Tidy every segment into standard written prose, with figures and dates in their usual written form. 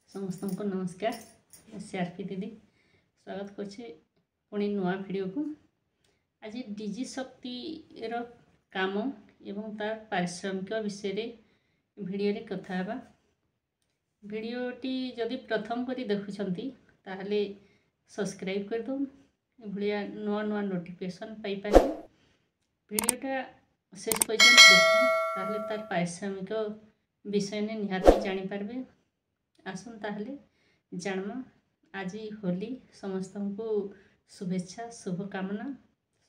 समस्त को नमस्कार। सीआरपी दीदी स्वागत करनी नुआ वीडियो को। आज डीजी शक्ति काम एवं तार पारिश्रमिक विषय वीडियो रे कथा हेबा। वीडियोटी जदि प्रथम करी देखुछंती ताहले सब्सक्राइब कर दो, भलिया नुआ नुआ नोटिफिकेशन पाई पारे। वीडियोटा शेष पर्यंत देखो ताहले तार पारिश्रमिक विषय ने निहाती जानी पारबे। आसन ताहले जानमा। आज होली समस्त को शुभेच्छा शुभकामना।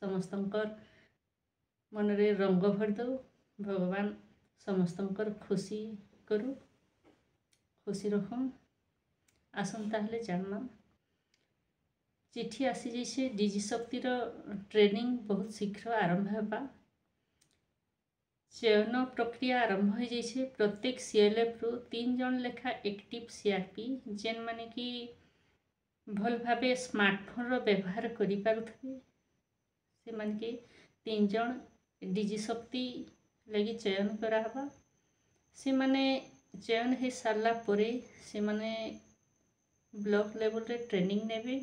समस्त मन रे रंग भर दो। भगवान समस्त खुशी करू, खुशी रखूँ। आसन ताहले जानमा। चिठी आसी जैसे डीजी शक्तिर ट्रेनिंग बहुत शीघ्र आरंभ होगा। चयन प्रक्रिया आरंभ हो जाइए। प्रत्येक सीएलएफ रु 3 जन लेखा एक्टिव सीआरपी जेन माने कि भल भावे स्मार्टफोन रो व्यवहार करि पारुथबे से माने कि 3 जन डीजी शक्ति लगी चयन करा हबा। से माने चयन हो सारला परे से माने ब्लॉक लेवल रे ट्रेनिंग नेबे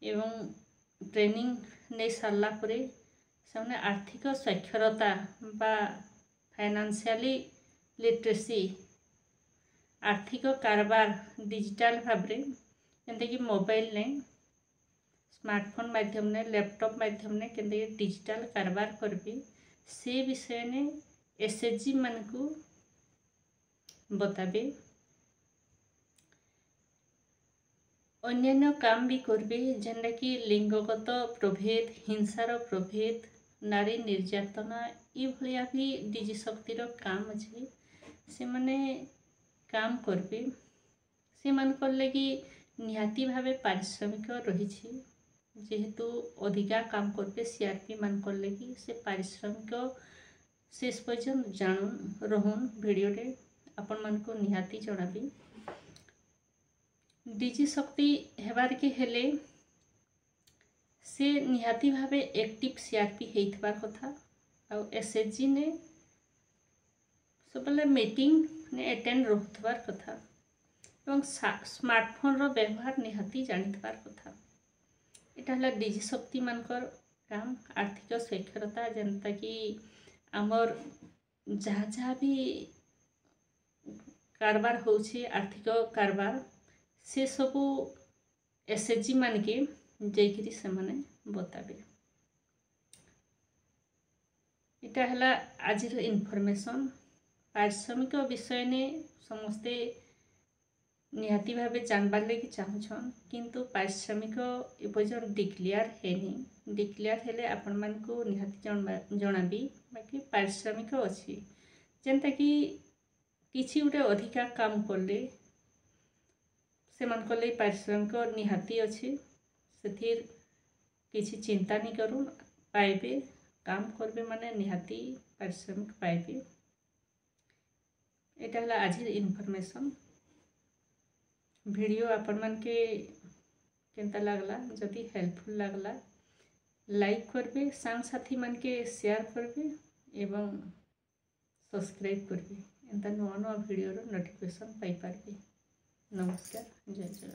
एवं ट्रेनिंग नै सारला परे से आर्थिक साक्षरता बा फाइनेंशियली लिटरेसी आर्थिक कारबार डिजिटल भाव में जैसे कि मोबाइल ने स्मार्टफोन माध्यम ने लैपटॉप माध्यम ने केंद्र डिजिटल कारबार करबे से विषय ने एसएचजी मान को बताबे। अन्यान्य काम भी करबे जेनटा कि लिंगगत प्रभेद, हिंसार प्रभेद, नारी निर्यातना ये भलिया भी डीजी शक्तिर काम अच्छे से माने काम करबे। से मानकर लगी निहाती भावे पारिश्रमिक रही जेहेतु अधिका काम करबे सीआरपी मानकर लगी से पारिश्रमिक शेष पर्यंत जान रहन वीडियो रे आपण मान को निहाती जणाबी। डीजी शक्ति हेबार के हेले से निहाती भावे एक्टिव सीआरपी हेइथबार कथा आ एसएचजी ने सबले मीटिंग ने अटेंड रहथबार कथा एवं स्मार्टफोन रो व्यवहार निहाती जानिथबार कथा। एटा हला डीजी शक्ति मानकर काम आर्थिक साक्षरता जनता कि आमर जहाँ जहाँ भी कारबार होछि आर्थिक कारबार से सबू एसएचजी मान के जैकरी से माने बताबे। इटा हला आज इनफॉरमेशन पारिश्रमिक विषय ने समस्ते निहाती भावे जानबार लगी चाहूछन किंतु पारिश्रमिक एपर्यंत डिक्लेयर हेनी। डिक्लेयर हेले आपण मान को निहाती जणाबी बाकी पारिश्रमिक अछि जेंता कि किछि उटे अधिका काम करले से मान को पारिश्रमिक निहाती अछि। सेथिर किसी चिंता नहीं करूँ पाइबे काम करबे माने निहाती पारिश्रमिक पाइबे। एटा हला आज इनफॉरमेशन। वीडियो आपण मान के केंता लागला जदि हेल्पफुल लागला लाइक करबे, सांग साथी मान के शेयर करबे एवं सब्सक्राइब करबे। एंता नुआ नुआ वीडियो रो नोटिफिकेशन पाई पारबे। नमस्कार, जय जय।